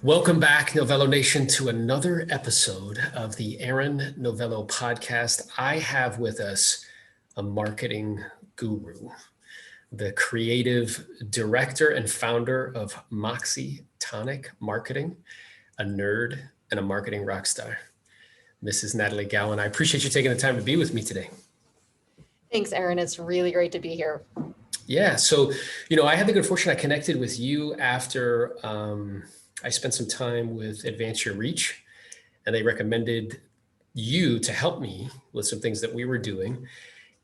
Welcome back, Novello Nation, to another episode of the Aaron Novello podcast. I have with us a marketing guru, the creative director and founder of MoxieTonic Marketing, a nerd and a marketing rock star, Mrs. Natalie Gowen. I appreciate you taking the time to be with me today. Thanks, Aaron. It's really great to be here. Yeah, so, I had the good fortune I connected with you after I spent some time with Advance Your Reach, and they recommended you to help me with some things that we were doing.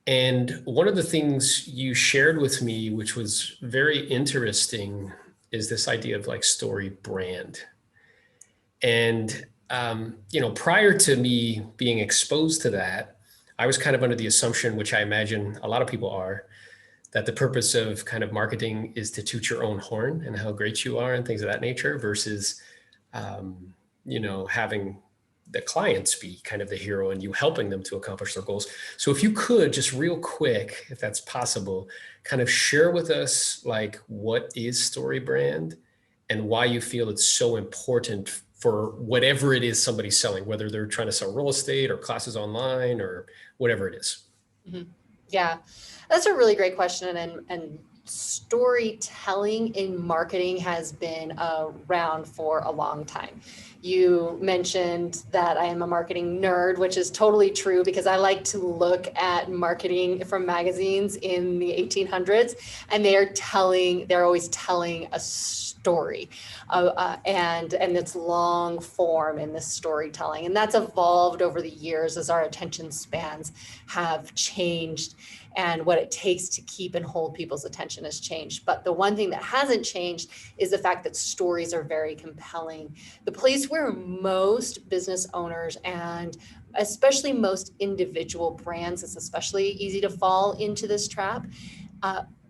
And one of the things you shared with me, which was very interesting, is this idea of like story brand. And, prior to me being exposed to that, I was kind of under the assumption, which I imagine a lot of people are, that the purpose of kind of marketing is to toot your own horn and how great you are and things of that nature versus, having the clients be kind of the hero and you helping them to accomplish their goals. So if you could just real quick, if that's possible, kind of share with us like what is story brand and why you feel it's so important for whatever it is somebody's selling, whether they're trying to sell real estate or classes online or whatever it is. Mm-hmm. Yeah, that's a really great question. And storytelling in marketing has been around for a long time. You mentioned that I am a marketing nerd, which is totally true because I like to look at marketing from magazines in the 1800s, and they're always telling a story, and it's long form in this storytelling, and that's evolved over the years as our attention spans have changed. And what it takes to keep and hold people's attention has changed. But the one thing that hasn't changed is the fact that stories are very compelling. The place where most business owners and especially most individual brands, it's especially easy to fall into this trap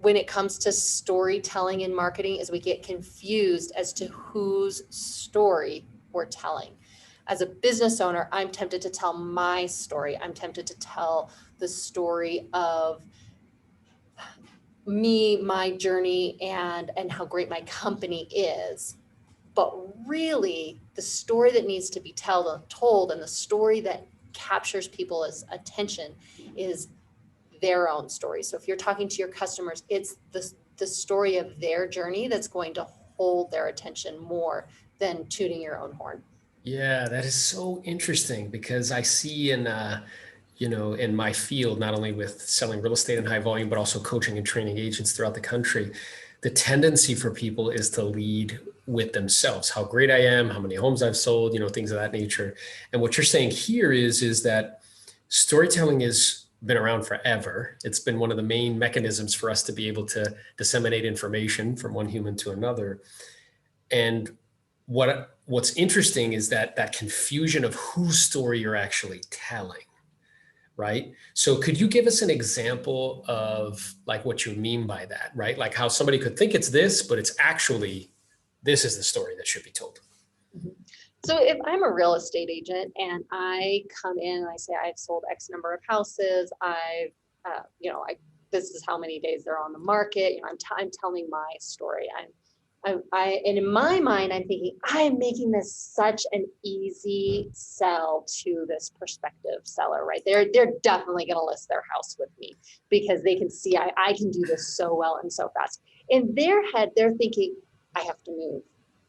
when it comes to storytelling in marketing is we get confused as to whose story we're telling. As a business owner, I'm tempted to tell my story. I'm tempted to tell the story of me, my journey, and how great my company is. But really, the story that needs to be told and the story that captures people's attention is their own story. So if you're talking to your customers, it's the story of their journey that's going to hold their attention more than tooting your own horn. Yeah, that is so interesting because I see in my field, not only with selling real estate in high volume, but also coaching and training agents throughout the country, the tendency for people is to lead with themselves, how great I am, how many homes I've sold, things of that nature. And what you're saying here is that storytelling has been around forever. It's been one of the main mechanisms for us to be able to disseminate information from one human to another. And what's interesting is that confusion of whose story you're actually telling, right? So could you give us an example of like what you mean by that, right? Like how somebody could think it's this, but it's actually, this is the story that should be told. Mm-hmm. So if I'm a real estate agent and I come in and I say I've sold X number of houses, this is how many days they're on the market. I'm telling my story. And in my mind, I'm thinking, I'm making this such an easy sell to this prospective seller, right? They're definitely going to list their house with me because they can see I can do this so well and so fast. In their head, they're thinking, I have to move.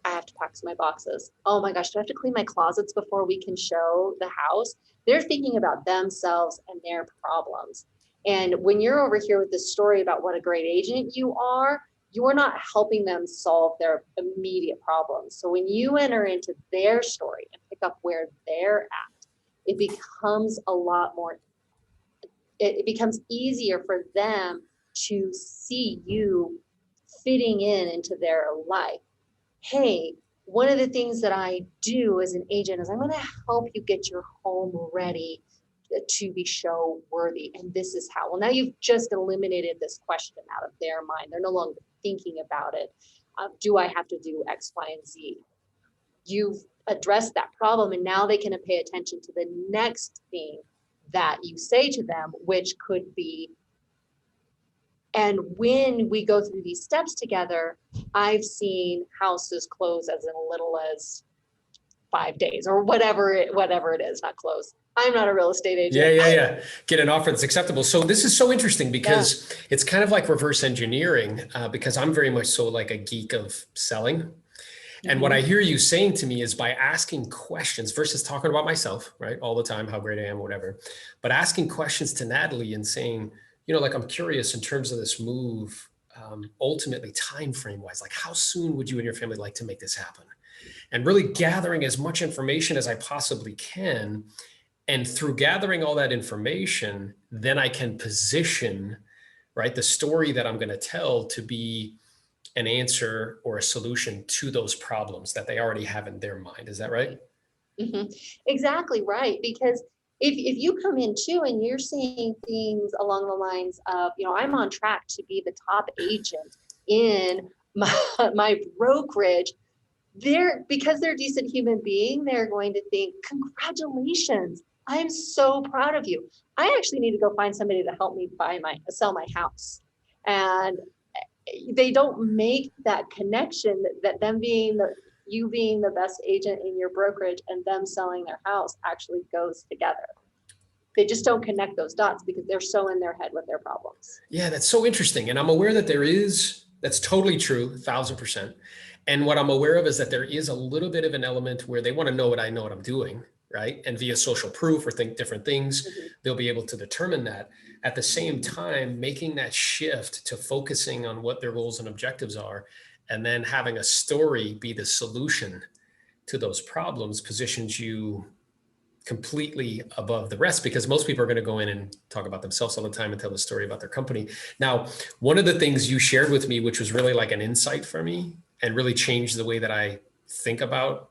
I have to pack my boxes. Oh my gosh, do I have to clean my closets before we can show the house? They're thinking about themselves and their problems. And when you're over here with this story about what a great agent you are not helping them solve their immediate problems. So when you enter into their story and pick up where they're at, it becomes it becomes easier for them to see you fitting into their life. Hey, one of the things that I do as an agent is I'm going to help you get your home ready to be show worthy. And this is how. Well, now you've just eliminated this question out of their mind. They're no longer thinking about it. Do I have to do X, Y, and Z? You've addressed that problem, and now they can pay attention to the next thing that you say to them, which could be, And when we go through these steps together, I've seen houses close as little as 5 days or whatever it is, not close. I'm not a real estate Yeah, agent. yeah, yeah. Get an offer that's acceptable. So this is so interesting Yeah. because it's kind of like reverse engineering, because I'm very much so like a geek of selling. And what I Mhm. hear you saying to me is by asking questions versus talking about myself, right? All the time, how great I am, whatever. But asking questions to Natalie and saying, like, I'm curious in terms of this move, ultimately time frame wise, like how soon would you and your family like to make this happen? And really gathering as much information as I possibly can. And through gathering all that information, then I can position, right, the story that I'm going to tell to be an answer or a solution to those problems that they already have in their mind. Is that right? Mhm. Exactly right. Because if you come in too and you're seeing things along the lines of, I'm on track to be the top agent in my brokerage, because they're a decent human being, they're going to think, congratulations, I'm so proud of you. I actually need to go find somebody to help me sell my house. And they don't make that connection that you being the best agent in your brokerage and them selling their house actually goes together. They just don't connect those dots because they're so in their head with their problems. Yeah, that's so interesting. And I'm aware that that's totally true, 1,000%. And what I'm aware of is that there is a little bit of an element where they want to know what I know what I'm doing, right? And via social proof or think different things, Mhm. they'll be able to determine that. At the same time, making that shift to focusing on what their goals and objectives are, and then having a story be the solution to those problems positions you completely above the rest, because most people are going to go in and talk about themselves all the time and tell the story about their company. Now, one of the things you shared with me, which was really like an insight for me and really changed the way that I think about,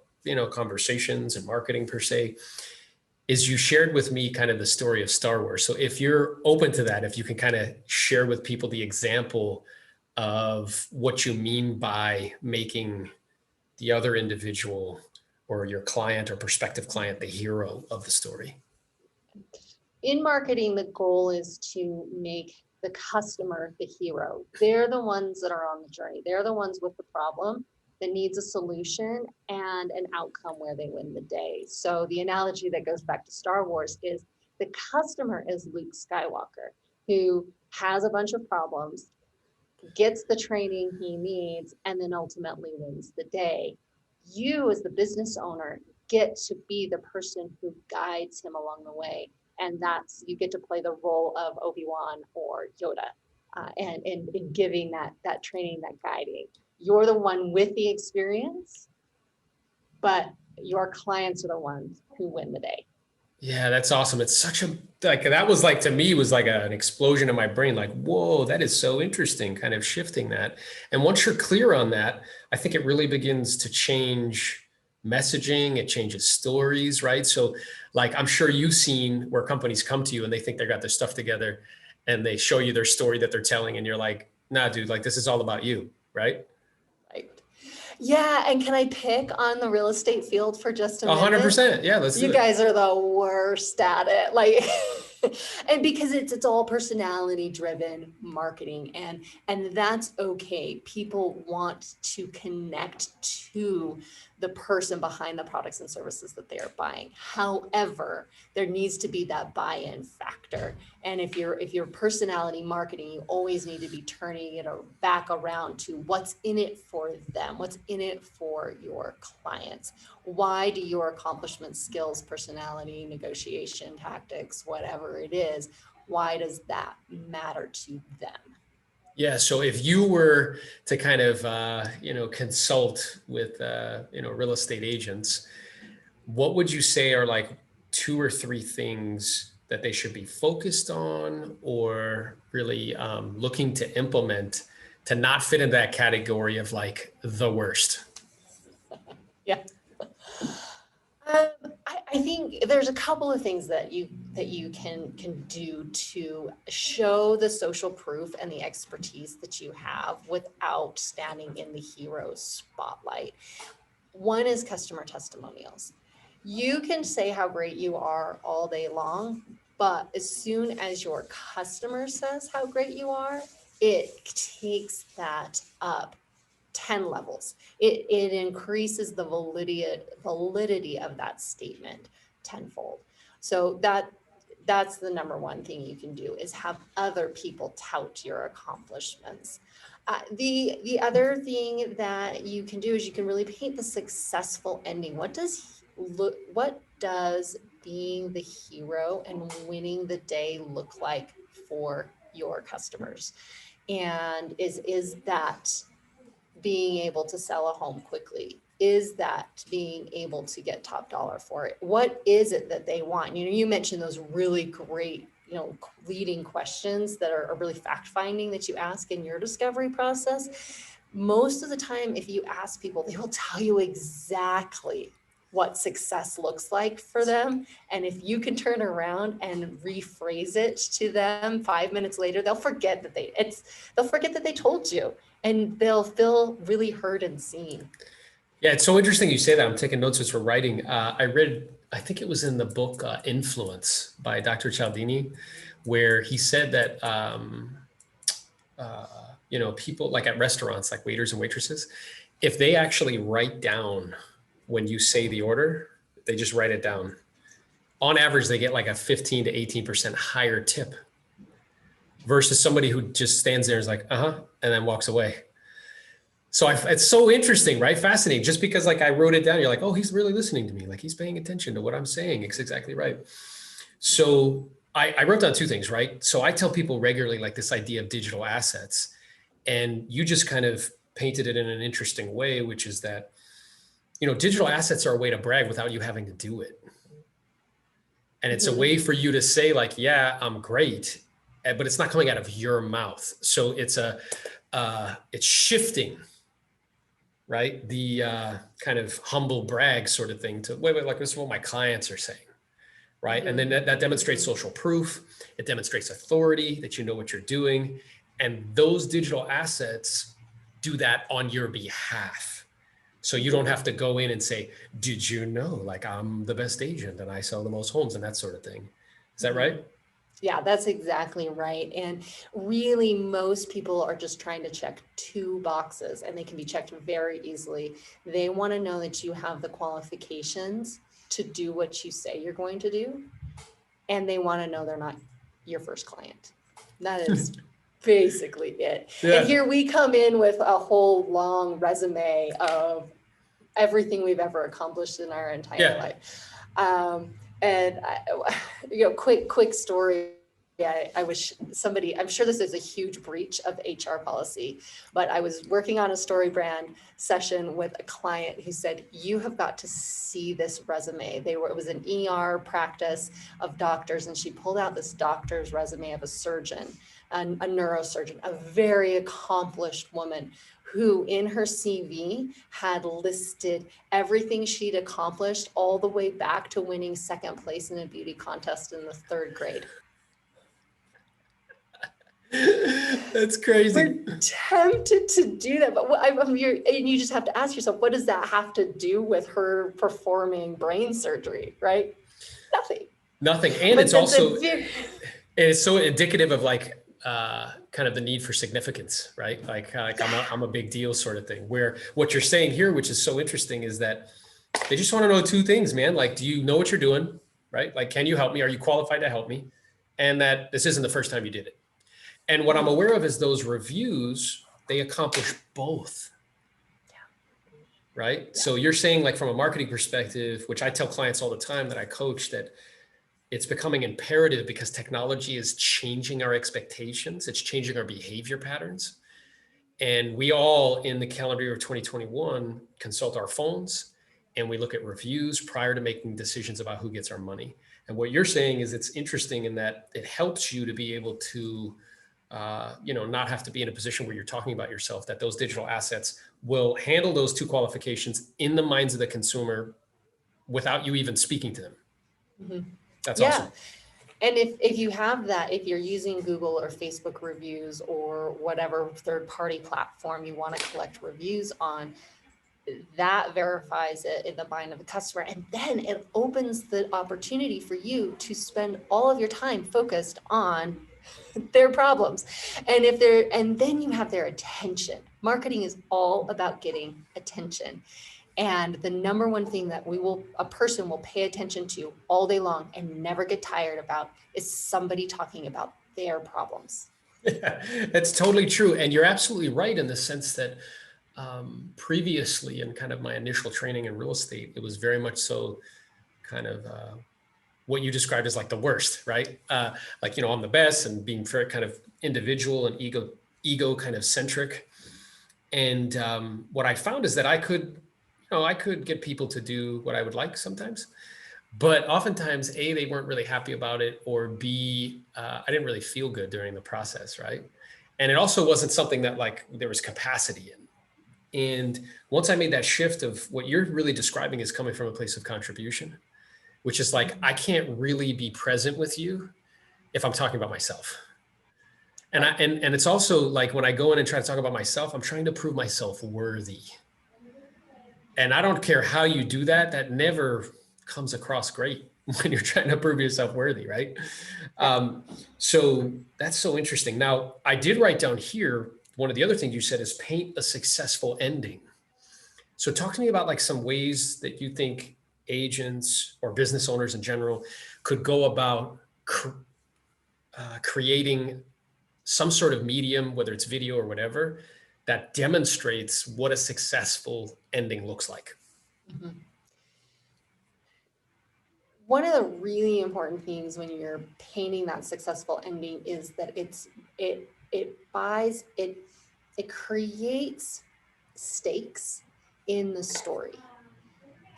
conversations and marketing per se, is you shared with me kind of the story of Star Wars. So if you're open to that, if you can kind of share with people the example of what you mean by making the other individual or your client or prospective client the hero of the story. In marketing, the goal is to make the customer the hero. They're the ones that are on the journey. They're the ones with the problem that needs a solution and an outcome where they win the day. So the analogy that goes back to Star Wars is the customer is Luke Skywalker, who has a bunch of problems, gets the training he needs, and then ultimately wins the day. You, as the business owner, get to be the person who guides him along the way. And you get to play the role of Obi-Wan or Yoda, and in giving that training, that guiding. You're the one with the experience, but your clients are the ones who win the day. Yeah, that's awesome. It's such a like that was like to me was like an explosion in my brain. Like, whoa, that is so interesting, kind of shifting that. And once you're clear on that, I think it really begins to change messaging. It changes stories, right? So, like, I'm sure you've seen where companies come to you and they think they got their stuff together and they show you their story that they're telling, and you're like, nah, dude, like this is all about you, right? Right. Yeah, and can I pick on the real estate field for just a A hundred minute? percent. Yeah, let's do You it. guys are the worst at it. Like and because it's all personality driven marketing, and that's okay. People want to connect to the person behind the products and services that they are buying. However, there needs to be that buy-in factor. And if you're personality marketing, you always need to be turning it back around to what's in it for them, what's in it for your clients. Why do your accomplishments, skills, personality, negotiation tactics, whatever it is, why does that matter to them? Yeah. So if you were to kind of, consult with, real estate agents, what would you say are like two or three things that they should be focused on or really looking to implement to not fit in that category of like the worst? Yeah. I think there's a couple of things that you can do to show the social proof and the expertise that you have without standing in the hero spotlight. One is customer testimonials. You can say how great you are all day long, but as soon as your customer says how great you are, it takes that up 10 levels. It increases the validity of that statement tenfold. So that's the number one thing you can do, is have other people tout your accomplishments. The other thing that you can do is you can really paint the successful ending. What does being the hero and winning the day look like for your customers? And is that being able to sell a home quickly? Is that being able to get top dollar for it? What is it that they want? You mentioned those really great, leading questions that are really fact finding that you ask in your discovery process. Most of the time, if you ask people, they will tell you exactly what success looks like for them. And if you can turn around and rephrase it to them 5 minutes later, they'll forget that they told you, and they'll feel really heard and seen. Yeah, it's so interesting you say that. I'm taking notes as we're writing. I read, I think it was in the book Influence by Dr. Cialdini, where he said that people like at restaurants, like waiters and waitresses, if they actually write down when you say the order, they just write it down. On average, they get like a 15 to 18% higher tip versus somebody who just stands there and is like, and then walks away. So it's so interesting, right? Fascinating. Just because like I wrote it down, you're like, oh, he's really listening to me. Like he's paying attention to what I'm saying. It's exactly right. So I wrote down two things, right? So I tell people regularly like this idea of digital assets, and you just kind of painted it in an interesting way, which is that, digital assets are a way to brag without you having to do it. And it's a way for you to say like, yeah, I'm great, but it's not coming out of your mouth. So it's shifting, right? The kind of humble brag sort of thing to wait, like this is what my clients are saying, right? And then that demonstrates social proof. It demonstrates authority, that you know what you're doing. And those digital assets do that on your behalf. So you don't have to go in and say, did you know, like I'm the best agent and I sell the most homes and that sort of thing. Is that right? Yeah, that's exactly right. And really, most people are just trying to check two boxes, and they can be checked very easily. They want to know that you have the qualifications to do what you say you're going to do, and they want to know they're not your first client. That is basically it. Yeah. And here we come in with a whole long resume of everything we've ever accomplished in our entire life. And quick story. Yeah, I wish I'm sure this is a huge breach of HR policy, but I was working on a story brand session with a client who said, you have got to see this resume. It was an ER practice of doctors, and she pulled out this doctor's resume of a surgeon, a neurosurgeon, a very accomplished woman who in her CV had listed everything she'd accomplished all the way back to winning second place in a beauty contest in the 3rd grade. That's crazy. We're tempted to do that, but you just have to ask yourself, what does that have to do with her performing brain surgery, right? Nothing. And but it's also, it's so indicative of like, kind of the need for significance, right? Like I'm a big deal sort of thing, where what you're saying here, which is so interesting, is that they just want to know two things, man. Like, do you know what you're doing? Right? Like, can you help me? Are you qualified to help me? And that this isn't the first time you did it. And what I'm aware of is those reviews, they accomplish both. Right? Yeah. So you're saying like from a marketing perspective, which I tell clients all the time that I coach, that it's becoming imperative because technology is changing our expectations. It's changing our behavior patterns. And we all in the calendar year of 2021 consult our phones and we look at reviews prior to making decisions about who gets our money. And what you're saying is it's interesting in that it helps you to be able to, not have to be in a position where you're talking about yourself, that those digital assets will handle those two qualifications in the minds of the consumer without you even speaking to them. Mm-hmm. That's awesome. And if you have that, if you're using Google or Facebook reviews or whatever third-party platform you want to collect reviews on, that verifies it in the mind of the customer. And then it opens the opportunity for you to spend all of your time focused on their problems. And then you have their attention. Marketing is all about getting attention. And the number one thing that a person will pay attention to all day long and never get tired about is somebody talking about their problems. Yeah, that's totally true. And you're absolutely right in the sense that previously in kind of my initial training in real estate, it was very much so kind of what you described as like the worst, right? Like, I'm the best and being very kind of individual and ego kind of centric. And what I found is that I could get people to do what I would like sometimes, but oftentimes A, they weren't really happy about it, or B, I didn't really feel good during the process, right? And it also wasn't something that like there was capacity in. And once I made that shift of what you're really describing is coming from a place of contribution, which is like, I can't really be present with you if I'm talking about myself. And and it's also like when I go in and try to talk about myself, I'm trying to prove myself worthy. And I don't care how you do that, that never comes across great when you're trying to prove yourself worthy, right? So that's so interesting. Now, I did write down here, one of the other things you said is paint a successful ending. So talk to me about like some ways that you think agents or business owners in general could go about creating some sort of medium, whether it's video or whatever, that demonstrates what a successful ending looks like. Mm-hmm. One of the really important things when you're painting that successful ending is that it creates stakes in the story.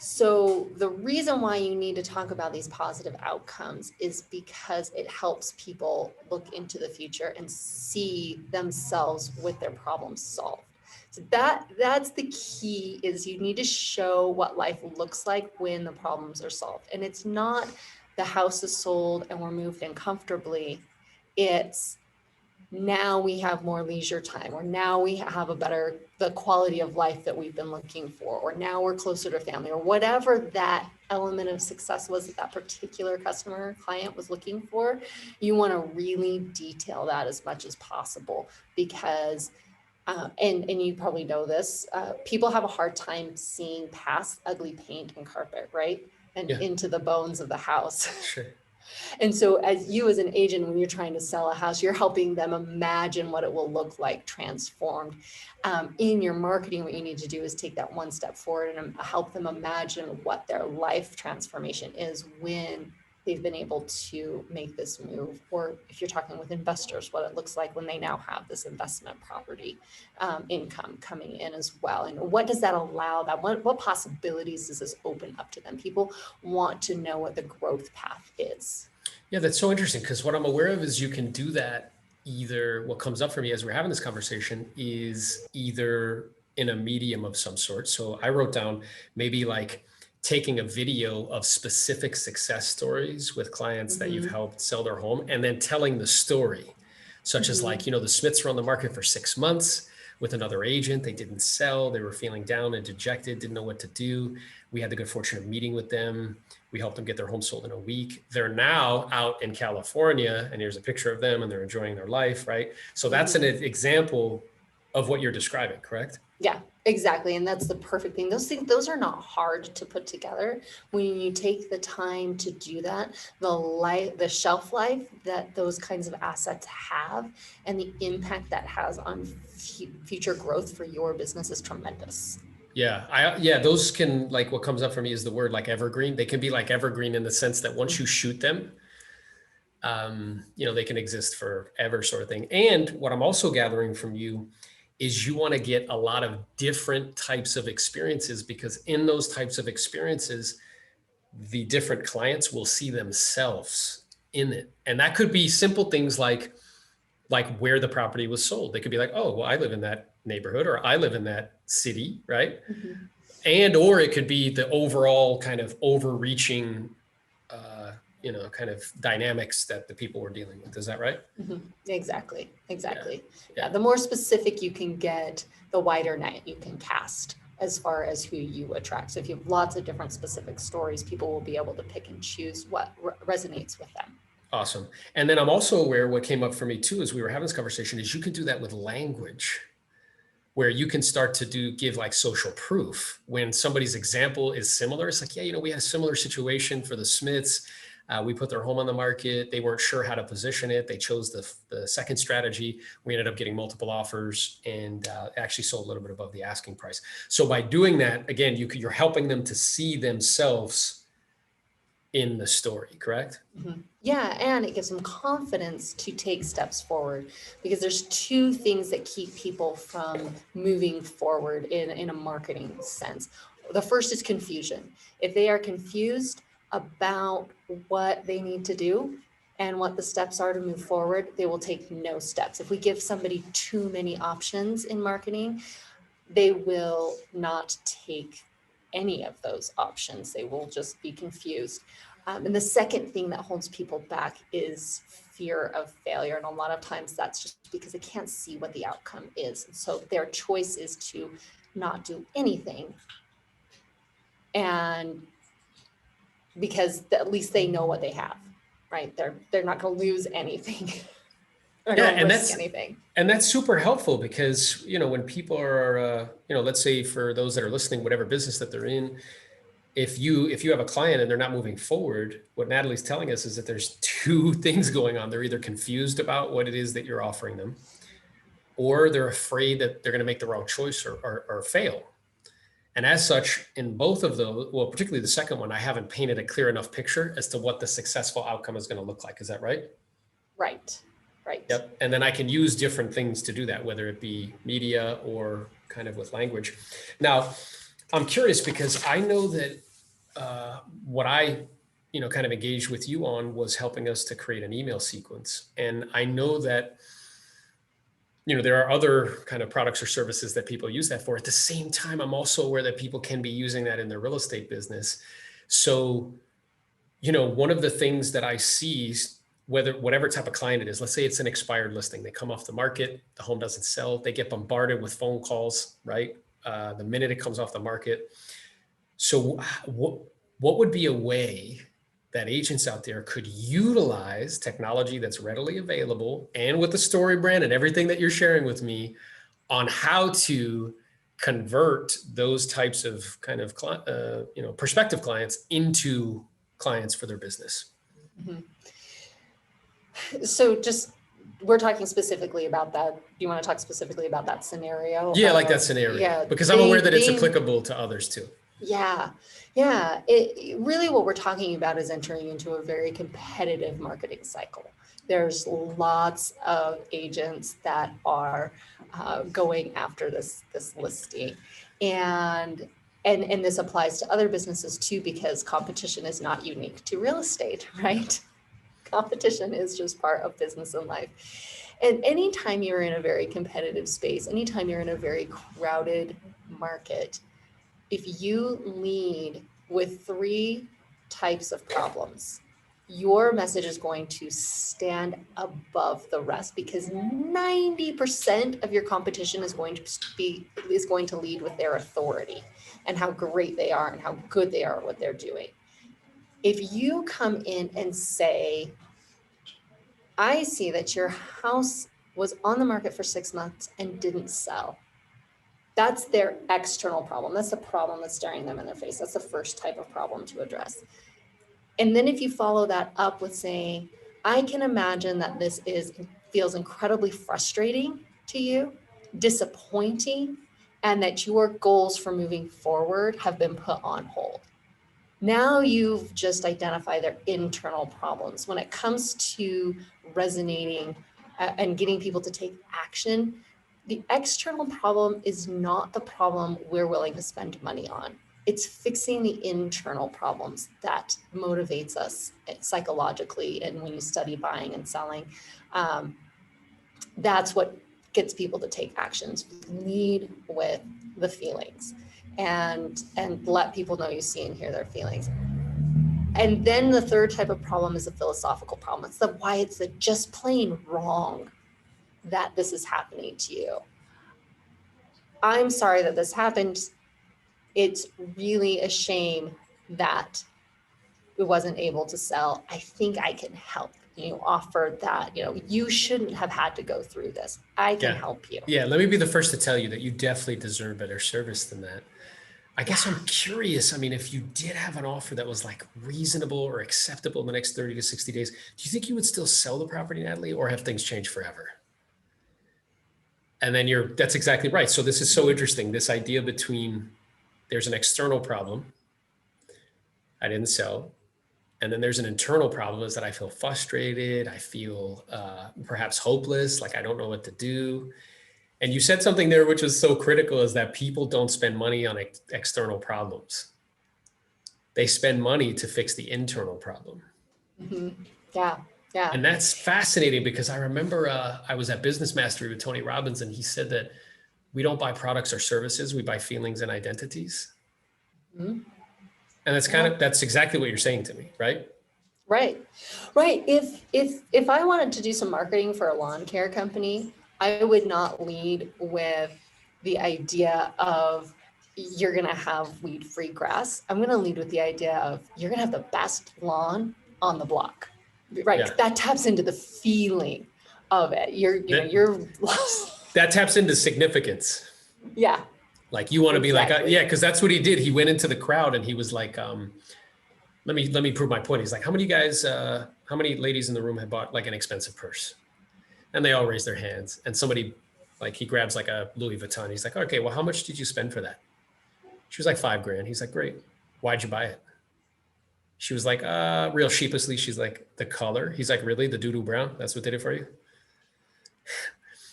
So the reason why you need to talk about these positive outcomes is because it helps people look into the future and see themselves with their problems solved. So that's the key, is you need to show what life looks like when the problems are solved. And it's not the house is sold and we're moved in comfortably. It's now we have more leisure time, or now we have the quality of life that we've been looking for, or now we're closer to family, or whatever that element of success was that particular customer client was looking for. You want to really detail that as much as possible, because and you probably know this, people have a hard time seeing past ugly paint and carpet, right? And into the bones of the house. Sure. And so as an agent, when you're trying to sell a house, you're helping them imagine what it will look like transformed. In your marketing, what you need to do is take that one step forward and help them imagine what their life transformation is when they've been able to make this move. Or if you're talking with investors, what it looks like when they now have this investment property income coming in as well. And what does that allow them? What possibilities does this open up to them? People want to know what the growth path is. Yeah, that's so interesting, because what I'm aware of is you can do that. Either what comes up for me as we're having this conversation is either in a medium of some sort. So I wrote down maybe like taking a video of specific success stories with clients that you've helped sell their home, and then telling the story, such as like, the Smiths were on the market for 6 months with another agent. They didn't sell. They were feeling down and dejected, didn't know what to do. We had the good fortune of meeting with them. We helped them get their home sold in a week. They're now out in California, and here's a picture of them, and they're enjoying their life, right? So that's an example of what you're describing, correct? Yeah, exactly. And that's the perfect thing. Those are not hard to put together. When you take the time to do that, the shelf life that those kinds of assets have and the impact that has on future growth for your business is tremendous. Yeah, those can, like, what comes up for me is the word like evergreen. They can be like evergreen in the sense that once you shoot them, they can exist forever, sort of thing. And what I'm also gathering from you is you want to get a lot of different types of experiences, because in those types of experiences, the different clients will see themselves in it. And that could be simple things like where the property was sold. They could be like, oh, well, I live in that neighborhood, or I live in that city, right? And, or it could be the overall kind of overreaching, kind of dynamics that the people were dealing with. Is that right? Exactly. Yeah. The more specific you can get, the wider net you can cast as far as who you attract. So if you have lots of different specific stories, people will be able to pick and choose what resonates with them. Awesome. And then I'm also aware what came up for me too, as we were having this conversation, is you can do that with language, where you can start to give like social proof when somebody's example is similar. It's like, yeah, we had a similar situation for the Smiths. We put their home on the market. They weren't sure how to position it. They chose the second strategy. We ended up getting multiple offers and actually sold a little bit above the asking price. So by doing that, again, you're helping them to see themselves in the story, correct? Mm-hmm. Yeah, and it gives them confidence to take steps forward, because there's two things that keep people from moving forward in a marketing sense. The first is confusion. If they are confused about what they need to do and what the steps are to move forward, they will take no steps. If we give somebody too many options in marketing, they will not take any of those options. They will just be confused. And the second thing that holds people back is fear of failure. And a lot of times that's just because they can't see what the outcome is. And so their choice is to not do anything. And because at least they know what they have, right? They're not going to lose anything. They're Yeah, going to risk anything. And that's super helpful because, when people are, let's say for those that are listening, whatever business that they're in, if you have a client and they're not moving forward, what Natalie's telling us is that there's two things going on. They're either confused about what it is that you're offering them, or they're afraid that they're going to make the wrong choice or fail. And as such, in both of those, well, particularly the second one, I haven't painted a clear enough picture as to what the successful outcome is going to look like. Is that right? Right. Right. Yep. And then I can use different things to do that, whether it be media or kind of with language. Now, I'm curious because I know that what I, kind of engaged with you on was helping us to create an email sequence. And I know that, there are other kind of products or services that people use that for. At the same time, I'm also aware that people can be using that in their real estate business. So, one of the things that I see, whatever type of client it is, let's say it's an expired listing, they come off the market, the home doesn't sell, they get bombarded with phone calls, right? The minute it comes off the market. So what would be a way that agents out there could utilize technology that's readily available and with the story brand and everything that you're sharing with me on how to convert those types of kind of prospective clients into clients for their business? Mm-hmm. So we're talking specifically about that. Do you want to talk specifically about that scenario? Yeah, like that scenario. Yeah, because I'm aware that it's applicable to others too. Yeah. Yeah. It really, what we're talking about is entering into a very competitive marketing cycle. There's lots of agents that are going after this listing, and this applies to other businesses too, because competition is not unique to real estate, right? Competition is just part of business and life. And anytime you're in a very competitive space, anytime you're in a very crowded market, if you lead with three types of problems, your message is going to stand above the rest, because 90% of your competition is going to lead with their authority and how great they are and how good they are at what they're doing. If you come in and say, I see that your house was on the market for 6 months and didn't sell, that's their external problem. That's the problem that's staring them in their face. That's the first type of problem to address. And then if you follow that up with saying, I can imagine that this feels incredibly frustrating to you, disappointing, and that your goals for moving forward have been put on hold. Now you've just identified their internal problems. When it comes to resonating and getting people to take action, the external problem is not the problem we're willing to spend money on. It's fixing the internal problems that motivates us psychologically. And when you study buying and selling, that's what gets people to take actions. Lead with the feelings and let people know you see and hear their feelings. And then the third type of problem is a philosophical problem. It's why it's the just plain wrong that this is happening to you. I'm sorry that this happened. It's really a shame that it wasn't able to sell. I think I can help. you offer that, you shouldn't have had to go through this. I can Yeah. help you. Yeah. Let me be the first to tell you that you definitely deserve better service than that. I Yeah. guess I'm curious. I mean, if you did have an offer that was like reasonable or acceptable in the next 30 to 60 days, do you think you would still sell the property, Natalie, or have things changed forever? And then that's exactly right. So this is so interesting. This idea between there's an external problem, I didn't sell. And then there's an internal problem is that I feel frustrated. I feel perhaps hopeless, like I don't know what to do. And you said something there, which was so critical, is that people don't spend money on external problems. They spend money to fix the internal problem. Mm-hmm. Yeah. Yeah. And that's fascinating because I remember I was at Business Mastery with Tony Robbins, and he said that we don't buy products or services, we buy feelings and identities. Mm-hmm. And that's exactly what you're saying to me, right? Right. Right. If I wanted to do some marketing for a lawn care company, I would not lead with the idea of you're going to have weed-free grass. I'm going to lead with the idea of you're going to have the best lawn on the block. Right. Yeah. That taps into the feeling of it. That taps into significance. Yeah. Like you want to be like, Exactly. yeah, because that's what he did. He went into the crowd and he was like, let me prove my point. He's like, how many ladies in the room have bought like an expensive purse? And they all raise their hands. And somebody, like, he grabs like a Louis Vuitton. He's like, okay, well, how much did you spend for that? She was like $5,000. He's like, great. Why'd you buy it? She was like, real sheepishly, she's like, the color. He's like, really? The doo-doo brown? That's what did it for you?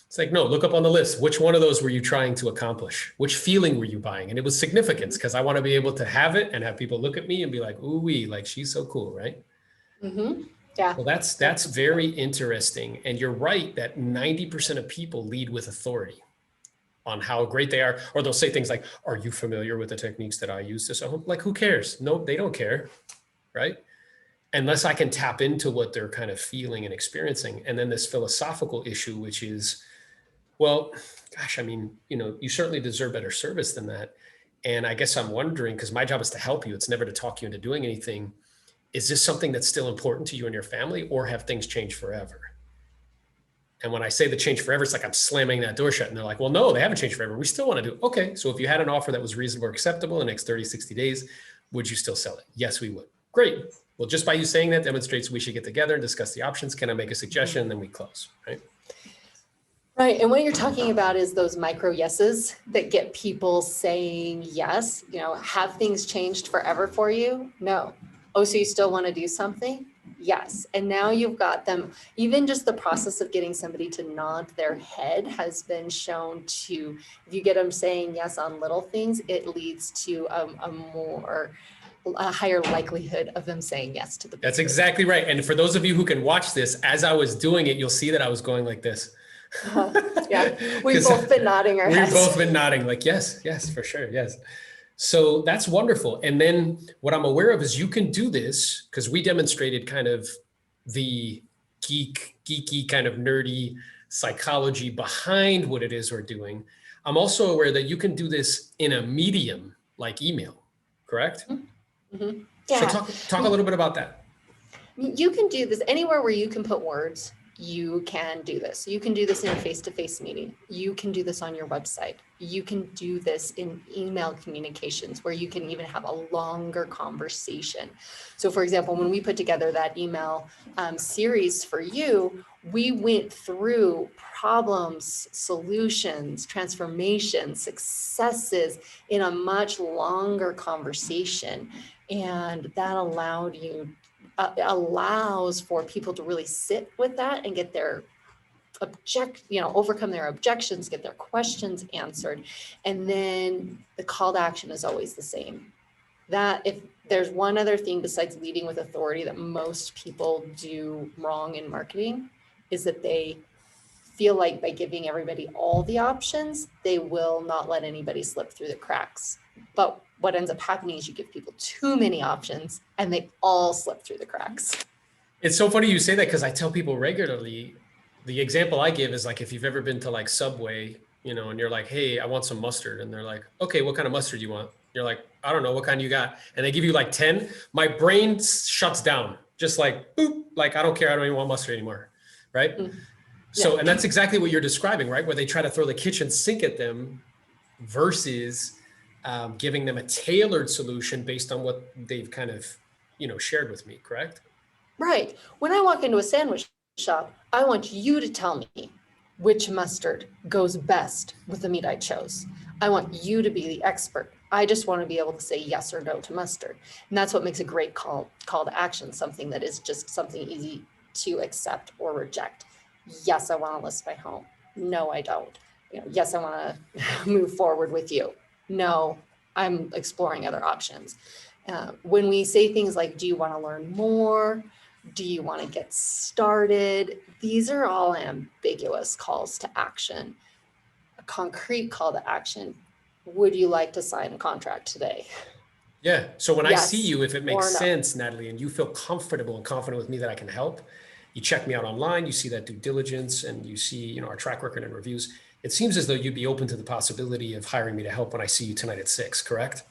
It's like, no, look up on the list. Which one of those were you trying to accomplish? Which feeling were you buying? And it was significance because I want to be able to have it and have people look at me and be like, ooh wee, like she's so cool, right? Mm-hmm. Yeah. Well, that's very interesting. And you're right that 90% of people lead with authority on how great they are. Or they'll say things like, are you familiar with the techniques that I use this at home? Like, who cares? No, they don't care, right? Unless I can tap into what they're kind of feeling and experiencing. And then this philosophical issue, which is, well, gosh, I mean, you certainly deserve better service than that. And I guess I'm wondering, because my job is to help you, it's never to talk you into doing anything. Is this something that's still important to you and your family, or have things changed forever? And when I say the change forever, it's like I'm slamming that door shut. And they're like, well, no, they haven't changed forever. We still want to do. Okay. So if you had an offer that was reasonable or acceptable in the next 30, 60 days, would you still sell it? Yes, we would. Great. Well, just by you saying that demonstrates we should get together and discuss the options. Can I make a suggestion? And then we close, right? Right. And what you're talking about is those micro yeses that get people saying yes. Have things changed forever for you? No. Oh, so you still want to do something? Yes. And now you've got them, even just the process of getting somebody to nod their head has been shown to, if you get them saying yes on little things, it leads to a higher likelihood of them saying yes to the big That's group. exactly right. And for those of you who can watch this, as I was doing it, you'll see that I was going like this. Yeah, we've both been nodding our heads. We've both been nodding like, yes, for sure. Yes. So that's wonderful. And then what I'm aware of is you can do this because we demonstrated kind of the geeky kind of nerdy psychology behind what it is we're doing. I'm also aware that you can do this in a medium like email, correct? Mm-hmm. Yeah. So talk a little bit about that. You can do this anywhere where you can put words. You can do this. You can do this in a face-to-face meeting. You can do this on your website. You can do this in email communications where you can even have a longer conversation. So for example, when we put together that email series for you, we went through problems, solutions, transformations, successes in a much longer conversation. And that allows for people to really sit with that and get their overcome their objections, get their questions answered. And then the call to action is always the same. That if there's one other thing besides leading with authority that most people do wrong in marketing is that they feel like by giving everybody all the options, they will not let anybody slip through the cracks. But what ends up happening is you give people too many options and they all slip through the cracks. It's so funny you say that because I tell people regularly, the example I give is like, if you've ever been to like Subway, and you're like, hey, I want some mustard. And they're like, okay, what kind of mustard do you want? You're like, I don't know, what kind you got? And they give you like 10. My brain shuts down. just like, boop, like, I don't care. I don't even want mustard anymore. Right. Mm, yeah. So, and that's exactly what you're describing, right? Where they try to throw the kitchen sink at them versus giving them a tailored solution based on what they've kind of, shared with me. Correct. Right. When I walk into a sandwich shop, I want you to tell me which mustard goes best with the meat I chose. I want you to be the expert. I just want to be able to say yes or no to mustard. And that's what makes a great call to action, something that is just something easy to accept or reject. Yes, I want to list my home. No, I don't. Yes, I want to move forward with you. No, I'm exploring other options. When we say things like, do you want to learn more? Do you want to get started? These are all ambiguous calls to action. A concrete call to action. Would you like to sign a contract today? Yeah. So when I see Yes you, if it makes or no. sense, Natalie, and you feel comfortable and confident with me that I can help, you check me out online, you see that due diligence, and you see, our track record and reviews. It seems as though you'd be open to the possibility of hiring me to help when I see you tonight at 6, correct?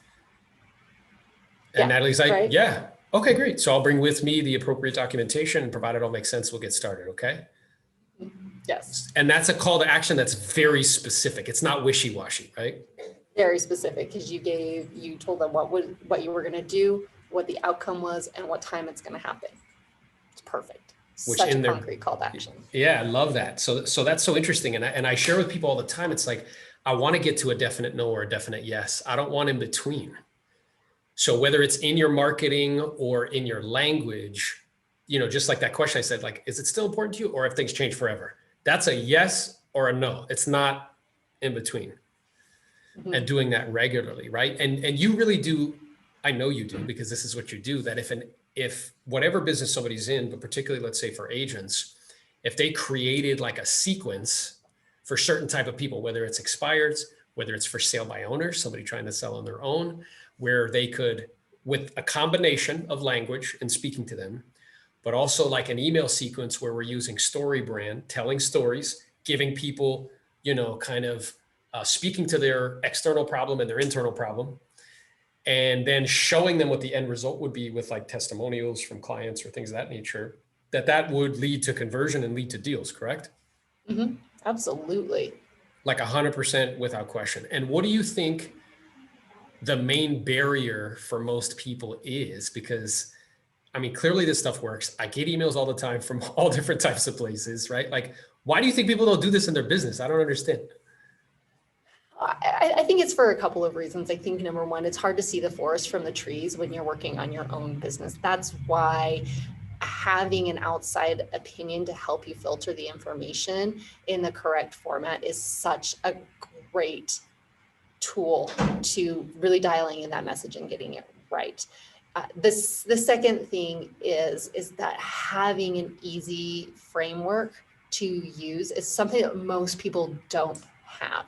And Yeah, Natalie's like, right? yeah, okay, great. So I'll bring with me the appropriate documentation, and provided it all makes sense, we'll get started. Okay. Yes. And that's a call to action that's very specific. It's not wishy-washy, right? Very specific because you told them what you were going to do, what the outcome was, and what time it's going to happen. It's perfect. Which Such a in their, concrete call to action. yeah, I love that. So that's so interesting. And I share with people all the time. It's like, I want to get to a definite no or a definite yes. I don't want in between. So whether it's in your marketing or in your language, just like that question I said, like, is it still important to you, or have things changed forever? That's a yes or a no. It's not in between. Mm-hmm. And doing that regularly, right? And you really do, I know you do, because this is what you do, that if whatever business somebody's in, but particularly let's say for agents, if they created like a sequence for certain type of people, whether it's expireds, whether it's for sale by owners, somebody trying to sell on their own, where they could, with a combination of language and speaking to them, but also like an email sequence where we're using story brand, telling stories, giving people, kind of speaking to their external problem and their internal problem, and then showing them what the end result would be with like testimonials from clients or things of that nature, that would lead to conversion and lead to deals, correct? Mm-hmm. Absolutely. Like 100% without question. And what do you think the main barrier for most people is? Because I mean, clearly this stuff works. I get emails all the time from all different types of places, right? Like, why do you think people don't do this in their business? I don't understand. I think it's for a couple of reasons. I think number one, it's hard to see the forest from the trees when you're working on your own business. That's why having an outside opinion to help you filter the information in the correct format is such a great tool to really dialing in that message and getting it right. The second thing is that having an easy framework to use is something that most people don't have.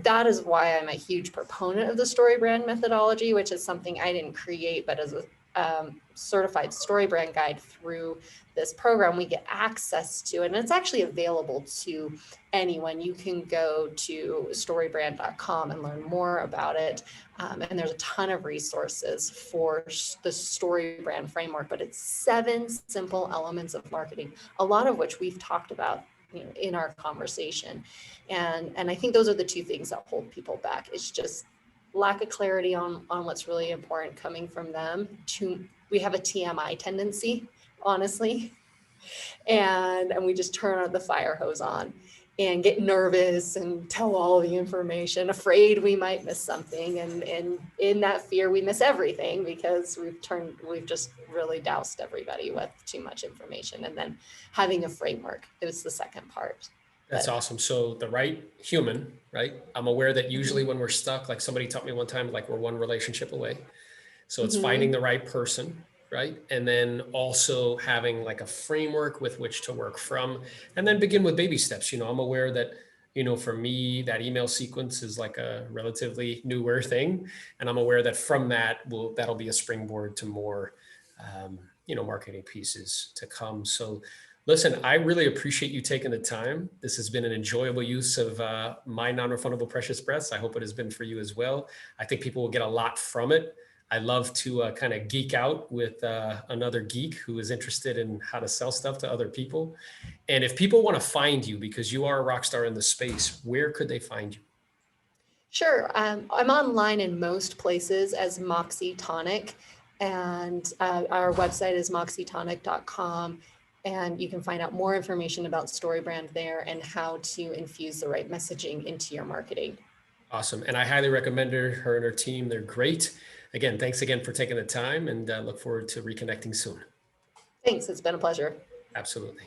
That is why I'm a huge proponent of the story brand methodology, which is something I didn't create, but as a certified story brand guide through this program, we get access to it. And it's actually available to anyone. You can go to storybrand.com and learn more about it. And there's a ton of resources for the story brand framework, but it's 7 simple elements of marketing, a lot of which we've talked about in our conversation. And I think those are the 2 things that hold people back. It's just lack of clarity on what's really important coming from them. We have a TMI tendency, honestly, and we just turn the fire hose on and get nervous and tell all the information, afraid we might miss something, and in that fear we miss everything because we've just really doused everybody with too much information. And then having a framework is the second part. That's awesome. So the right human, right? I'm aware that usually when we're stuck, like somebody taught me one time, like we're one relationship away. So it's finding the right person, right? And then also having like a framework with which to work from, and then begin with baby steps. I'm aware that, for me, that email sequence is like a relatively newer thing. And I'm aware that from that'll be a springboard to more, marketing pieces to come. So listen, I really appreciate you taking the time. This has been an enjoyable use of my non-refundable precious breaths. I hope it has been for you as well. I think people will get a lot from it. I love to kind of geek out with another geek who is interested in how to sell stuff to other people. And if people want to find you because you are a rock star in the space, where could they find you? Sure. I'm online in most places as MoxieTonic, and our website is moxietonic.com. And you can find out more information about StoryBrand there and how to infuse the right messaging into your marketing. Awesome. And I highly recommend her and her team. They're great. Again, thanks again for taking the time and look forward to reconnecting soon. Thanks. It's been a pleasure. Absolutely.